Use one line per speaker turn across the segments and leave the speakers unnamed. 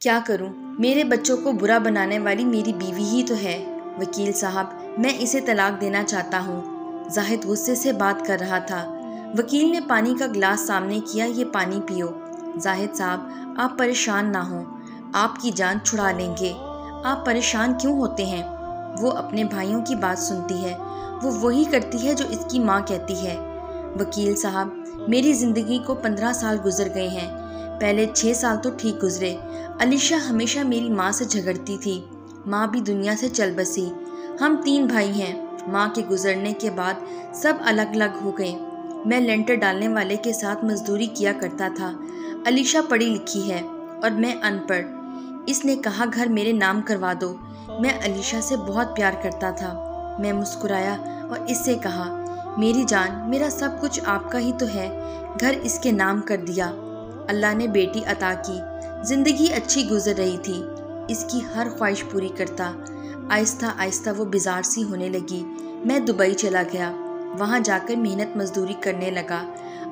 کیا کروں، میرے بچوں کو برا بنانے والی میری بیوی ہی تو ہے۔ وکیل صاحب، میں اسے طلاق دینا چاہتا ہوں۔ زاہد غصے سے بات کر رہا تھا۔ وکیل نے پانی کا گلاس سامنے کیا، یہ پانی پیو۔ زاہد صاحب، آپ پریشان نہ ہوں، آپ کی جان چھڑا لیں گے۔ آپ پریشان کیوں ہوتے ہیں؟ وہ اپنے بھائیوں کی بات سنتی ہے، وہ وہی کرتی ہے جو اس کی ماں کہتی ہے۔ وکیل صاحب، میری زندگی کو 15 سال گزر گئے ہیں، پہلے 6 سال تو ٹھیک گزرے۔ علیشہ ہمیشہ میری ماں سے جھگڑتی تھی، ماں بھی دنیا سے چل بسی۔ ہم 3 بھائی ہیں، ماں کے گزرنے کے بعد سب الگ الگ ہو گئے۔ میں لینٹر ڈالنے والے کے ساتھ مزدوری کیا کرتا تھا۔ علیشہ پڑھی لکھی ہے اور میں ان پڑھ۔ اس نے کہا گھر میرے نام کروا دو۔ میں علیشہ سے بہت پیار کرتا تھا۔ میں مسکرایا اور اس سے کہا، میری جان، میرا سب کچھ آپ کا ہی تو ہے، گھر اس کے نام کر دیا۔ اللہ نے بیٹی عطا کی، زندگی اچھی گزر رہی تھی، اس کی ہر خواہش پوری کرتا۔ آہستہ آہستہ وہ بیزار سی ہونے لگی۔ میں دبئی چلا گیا، وہاں جا کر محنت مزدوری کرنے لگا۔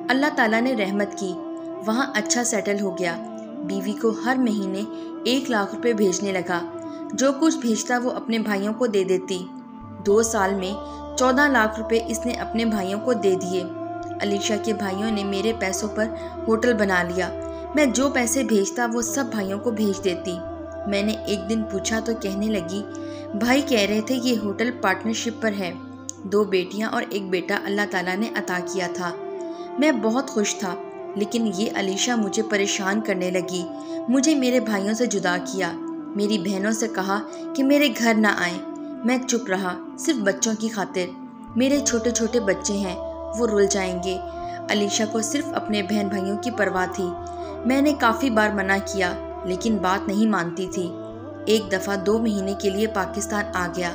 اللہ تعالیٰ نے رحمت کی، وہاں اچھا سیٹل ہو گیا۔ بیوی کو ہر مہینے 1 لاکھ روپے بھیجنے لگا، جو کچھ بھیجتا وہ اپنے بھائیوں کو دے دیتی۔ 2 سال میں 14 لاکھ روپے اس نے اپنے بھائیوں کو دے دیے۔ علیشہ کے بھائیوں نے میرے پیسوں پر ہوٹل بنا لیا۔ میں جو پیسے بھیجتا وہ سب بھائیوں کو بھیج دیتی۔ میں نے ایک دن پوچھا تو کہنے لگی، بھائی کہہ رہے تھے یہ ہوٹل پارٹنرشپ پر ہے، 2 بیٹیاں اور 1 بیٹا اللہ تعالیٰ نے عطا کیا تھا۔ میں بہت خوش تھا، لیکن یہ علیشہ مجھے پریشان کرنے لگی، مجھے میرے بھائیوں سے جدا کیا، میری بہنوں سے کہا کہ میرے گھر نہ آئیں۔ میں چپ رہا، صرف بچوں کی خاطر۔ میرے چھوٹے چھوٹے بچے ہیں، وہ رل جائیں گے۔ علیشہ کو صرف اپنے بہن بھائیوں کی پرواہ تھی۔ میں نے کافی بار منع کیا، لیکن بات نہیں مانتی تھی۔ ایک دفعہ 2 مہینے کے لیے پاکستان آ گیا۔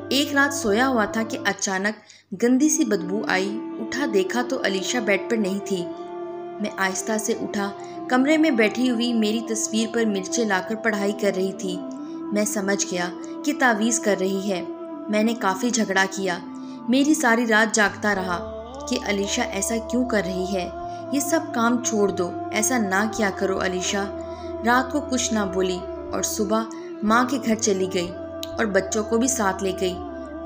ایک رات سویا ہوا تھا کہ اچانک گندی سی بدبو آئی، اٹھا دیکھا تو علیشہ بیڈ پر نہیں تھی۔ میں آہستہ سے اٹھا، کمرے میں بیٹھی ہوئی میری تصویر پر مرچیں لا کر پڑھائی کر رہی تھی۔ میں سمجھ گیا کہ تعویذ کر رہی ہے۔ میں نے کافی جھگڑا کیا، میری ساری رات جاگتا رہا کہ علیشہ ایسا کیوں کر رہی ہے، یہ سب کام چھوڑ دو، ایسا نہ کیا کرو علیشہ۔ رات کو کچھ نہ بولی اور صبح ماں کے گھر چلی گئی اور بچوں کو بھی ساتھ لے گئی۔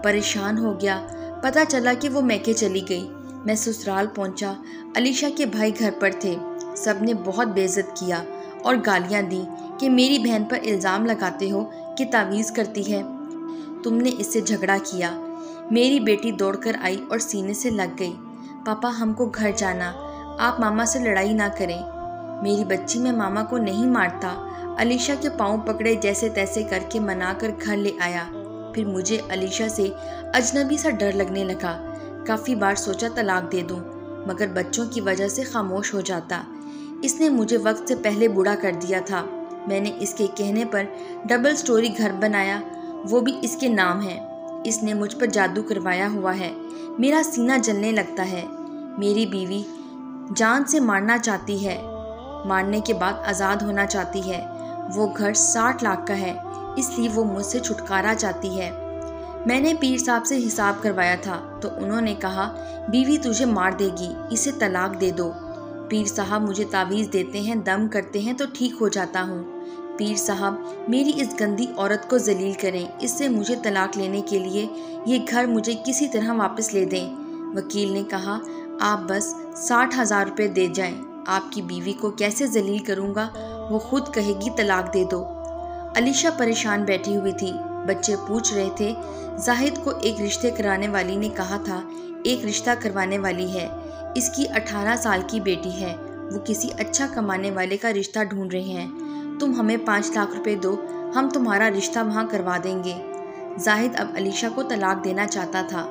پریشان ہو گیا، پتہ چلا کہ وہ میکے چلی گئی۔ میں سسرال پہنچا، علیشہ کے بھائی گھر پر تھے، سب نے بہت بے عزت کیا اور گالیاں دیں کہ میری بہن پر الزام لگاتے ہو کہ تعویذ کرتی ہے، تم نے اس سے جھگڑا کیا۔ میری بیٹی دوڑ کر آئی اور سینے سے لگ گئی، پاپا ہم کو گھر جانا، آپ ماما سے لڑائی نہ کریں۔ میری بچی، میں ماما کو نہیں مارتا۔ علیشہ کے پاؤں پکڑے، جیسے تیسے کر کے منا کر گھر لے آیا۔ پھر مجھے علیشہ سے اجنبی سا ڈر لگنے لگا۔ کافی بار سوچا طلاق دے دوں، مگر بچوں کی وجہ سے خاموش ہو جاتا۔ اس نے مجھے وقت سے پہلے بوڑھا کر دیا تھا۔ میں نے اس کے کہنے پر ڈبل سٹوری گھر بنایا، وہ بھی اس کے نام ہے۔ اس نے مجھ پر جادو کروایا ہوا ہے، میرا سینہ جلنے لگتا ہے۔ میری بیوی جان سے مارنا چاہتی ہے، مارنے کے بعد آزاد ہونا چاہتی ہے۔ وہ گھر 60 لاکھ کا ہے، اس لیے وہ مجھ سے چھٹکارا چاہتی ہے۔ میں نے پیر صاحب سے حساب کروایا تھا تو انہوں نے کہا بیوی تجھے مار دے گی، اسے طلاق دے دو۔ پیر صاحب مجھے تعویذ دیتے ہیں، دم کرتے ہیں تو ٹھیک ہو جاتا ہوں۔ پیر صاحب میری اس گندی عورت کو ذلیل کریں، اس سے مجھے طلاق لینے کے لیے یہ گھر مجھے کسی طرح واپس لے دیں۔ وکیل نے کہا آپ بس 60,000 روپے دے جائیں، آپ کی بیوی کو کیسے ذلیل کروں گا، وہ خود کہے گی طلاق دے دو۔ علیشہ پریشان بیٹھی ہوئی تھی، بچے پوچھ رہے تھے۔ زاہد کو ایک رشتے کرانے والی نے کہا تھا ایک رشتہ کروانے والی ہے، اس کی 18 سال کی بیٹی ہے، وہ کسی اچھا کمانے والے کا رشتہ ڈھونڈ رہے ہیں، تم ہمیں 5 لاکھ روپے دو، ہم تمہارا رشتہ وہاں کروا دیں گے۔ زاہد اب علیشہ کو طلاق دینا چاہتا تھا۔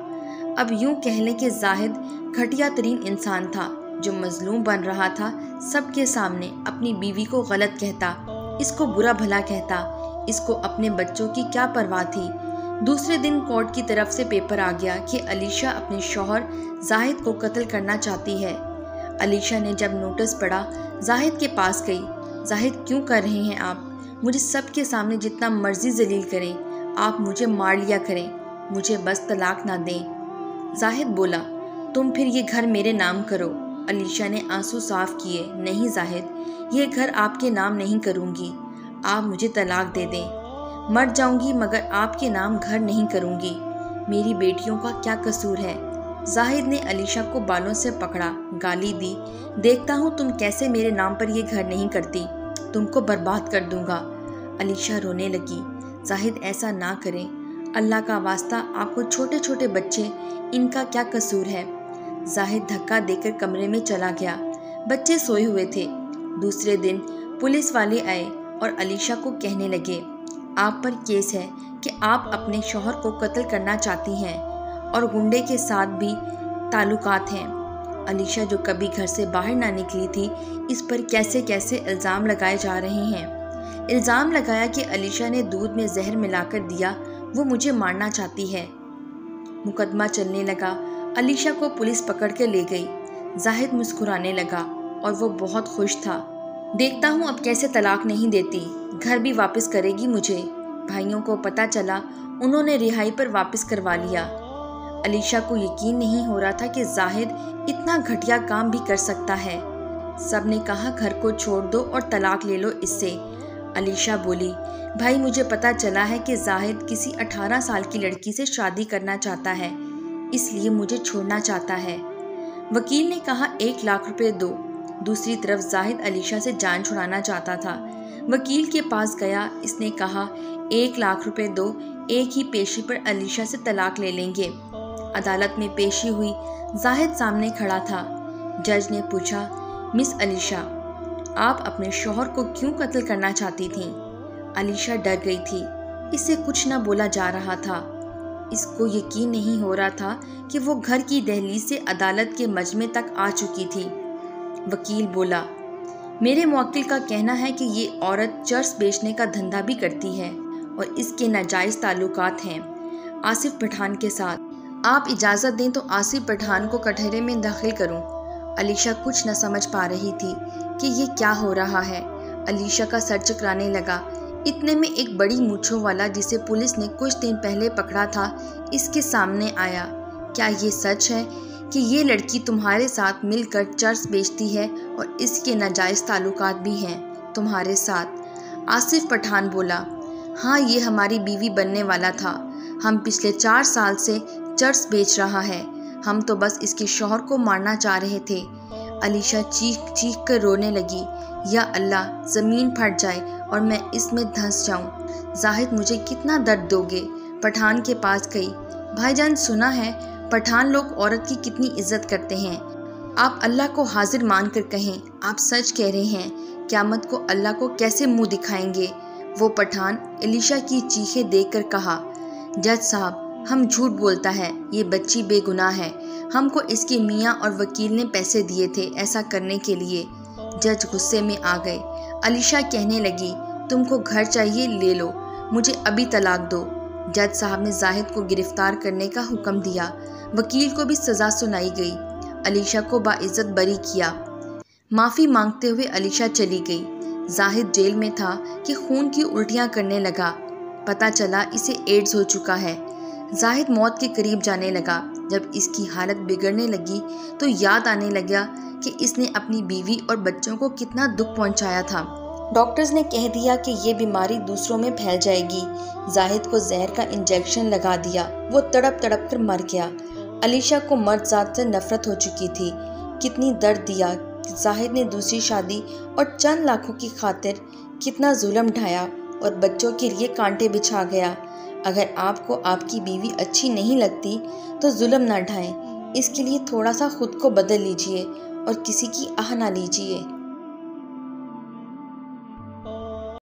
اب یوں کہہ لیں کہ زاہد گھٹیا ترین انسان تھا، جو مظلوم بن رہا تھا، سب کے سامنے اپنی بیوی کو غلط کہتا، اس کو برا بھلا کہتا، اس کو اپنے بچوں کی کیا پرواہ تھی۔ دوسرے دن کورٹ کی طرف سے پیپر آ گیا کہ علیشہ اپنے شوہر زاہد کو قتل کرنا چاہتی ہے۔ علیشہ نے جب نوٹس پڑھا، زاہد کے پاس گئی۔ زاہد کیوں کر رہے ہیں آپ؟ مجھے سب کے سامنے جتنا مرضی ذلیل کریں، آپ مجھے مار لیا کریں، مجھے بس طلاق نہ دیں۔ زاہد بولا تم پھر یہ گھر میرے نام کرو۔ علیشہ نے آنسو صاف کیے، نہیں زاہد، یہ گھر آپ کے نام نہیں کروں گی۔ آپ مجھے طلاق دے دیں۔ مر جاؤں گی مگر آپ کے نام گھر نہیں کروں گی۔ میری بیٹیوں کا کیا قصور ہے؟ زاہد نے علیشہ کو بالوں سے پکڑا، گالی دی، دیکھتا ہوں تم کیسے میرے نام پر یہ گھر نہیں کرتی، تم کو برباد کر دوں گا۔ علیشہ رونے لگی۔ زاہد ایسا نہ کریں، اللہ کا واسطہ، آپ کو چھوٹے چھوٹے بچے، ان کا کیا قصور ہے؟ زاہد دھکا دے کر کمرے میں چلا گیا۔ بچے سوئے ہوئے تھے۔ دوسرے دن پولیس والے آئے اور علیشہ کو کہنے لگے، آپ پر کیس ہے کہ آپ اپنے شوہر کو قتل کرنا چاہتی ہیں اور گنڈے کے ساتھ بھی تعلقات ہیں۔ علیشہ جو کبھی گھر سے باہر نہ نکلی تھی، اس پر کیسے کیسے الزام لگائے جا رہے ہیں۔ الزام لگایا کہ علیشہ نے دودھ میں زہر ملا کر دیا، وہ مجھے مارنا چاہتی ہے۔ مقدمہ چلنے لگا۔ علیشہ کو پولیس پکڑ کے لے گئی۔ زاہد مسکرانے لگا اور وہ بہت خوش تھا۔ دیکھتا ہوں اب کیسے طلاق نہیں دیتی، گھر بھی واپس کرے گی مجھے۔ بھائیوں کو پتہ چلا، انہوں نے رہائی پر واپس کروا لیا۔ علیشہ کو یقین نہیں ہو رہا تھا کہ زاہد اتنا گھٹیا کام بھی کر سکتا ہے۔ سب نے کہا گھر کو چھوڑ دو اور طلاق لے لو اس سے۔ علیشہ بولی، بھائی مجھے پتہ چلا ہے کہ زاہد کسی 18 سال کی لڑکی سے شادی کرنا چاہتا ہے، اس لیے مجھے چھوڑنا چاہتا ہے۔ وکیل نے کہا 1 لاکھ روپے دو۔ دوسری طرف زاہد علیشہ سے جان چھڑانا چاہتا تھا۔ وکیل کے پاس گیا، اس نے کہا 1 لاکھ روپے دو، ایک ہی پیشی پر علیشہ سے طلاق لے لیں گے۔ عدالت میں پیشی ہوئی، زاہد سامنے کھڑا تھا۔ جج نے پوچھا، مس علیشہ، آپ اپنے شوہر کو کیوں قتل کرنا چاہتی تھیں؟ علیشہ ڈر گئی تھی، اس سے کچھ نہ بولا جا رہا تھا۔ اس کو یقین نہیں ہو رہا تھا کہ وہ گھر کی دہلیز سے عدالت کے مجمع تک آ چکی تھی۔ وکیل بولا، میرے موکل کا کہنا ہے کہ یہ عورت چرس بیچنے کا دھندا بھی کرتی ہے اور اس کے ناجائز تعلقات ہیں آصف پٹھان کے ساتھ۔ آپ اجازت دیں تو آصف پٹھان کو کٹہرے میں داخل کروں۔ علیشہ کچھ نہ سمجھ پا رہی تھی کہ یہ کیا ہو رہا ہے۔ علیشہ کا سر چکرانے لگا۔ اتنے میں ایک بڑی مونچھوں والا جسے پولیس نے کچھ دن پہلے پکڑا تھا، اس کے سامنے آیا۔ کیا یہ سچ ہے کہ یہ لڑکی تمہارے ساتھ مل کر چرس بیچتی ہے اور اس کے ناجائز تعلقات بھی ہیں تمہارے ساتھ؟ آصف پٹھان بولا، ہاں یہ ہماری بیوی بننے والا تھا، ہم پچھلے 4 سال سے چرس بیچ رہا ہے، ہم تو بس اس کے شوہر کو مارنا چاہ رہے تھے۔ علیشہ چیخ چیخ کر رونے لگی، یا اللہ زمین پھٹ جائے اور میں اس میں دھنس جاؤں، زاہد مجھے کتنا درد دو گے۔ پٹھان کے پاس گئی، بھائی جان سنا ہے پٹھان لوگ عورت کی کتنی عزت کرتے ہیں، آپ اللہ کو حاضر مان کر کہیں آپ سچ کہہ رہے ہیں، قیامت کو اللہ کو کیسے منہ دکھائیں گے وہ پٹھان؟ علیشہ کی چیخیں دیکھ کر کہا، جج صاحب ہم جھوٹ بولتا ہے، یہ بچی بے گناہ ہے، ہم کو اس کے میاں اور وکیل نے پیسے دیے تھے ایسا کرنے کے لیے۔ جج غصے میں آ گئے۔ علیشہ کہنے لگی، تم کو گھر چاہیے لے لو، مجھے ابھی طلاق دو۔ جج صاحب نے زاہد کو گرفتار کرنے کا حکم دیا۔ وکیل کو بھی سزا سنائی گئی۔ علیشہ کو باعزت بری کیا۔ معافی مانگتے ہوئے علیشہ چلی گئی۔ زاہد جیل میں تھا کہ خون کی الٹیاں کرنے لگا۔ پتہ چلا اسے ایڈز ہو چکا ہے۔ زاہد موت کے قریب جانے لگا۔ جب اس کی حالت بگڑنے لگی تو یاد آنے لگا کہ اس نے اپنی بیوی اور بچوں کو کتنا دکھ پہنچایا تھا۔ ڈاکٹرز نے کہہ دیا کہ یہ بیماری دوسروں میں پھیل جائے گی۔ زاہد کو زہر کا انجیکشن لگا دیا، وہ تڑپ تڑپ کر مر گیا۔ علیشہ کو مرد ذات سے نفرت ہو چکی تھی۔ کتنی درد دیا زاہد نے دوسری شادی اور چند لاکھوں کی خاطر، کتنا ظلم ڈھایا اور بچوں کے لیے کانٹے بچھا گیا۔ اگر آپ کو آپ کی بیوی اچھی نہیں لگتی تو ظلم نہ ڈھائیں، اس کے لیے تھوڑا سا خود کو بدل لیجئے اور کسی کی آہ نہ لیجئے۔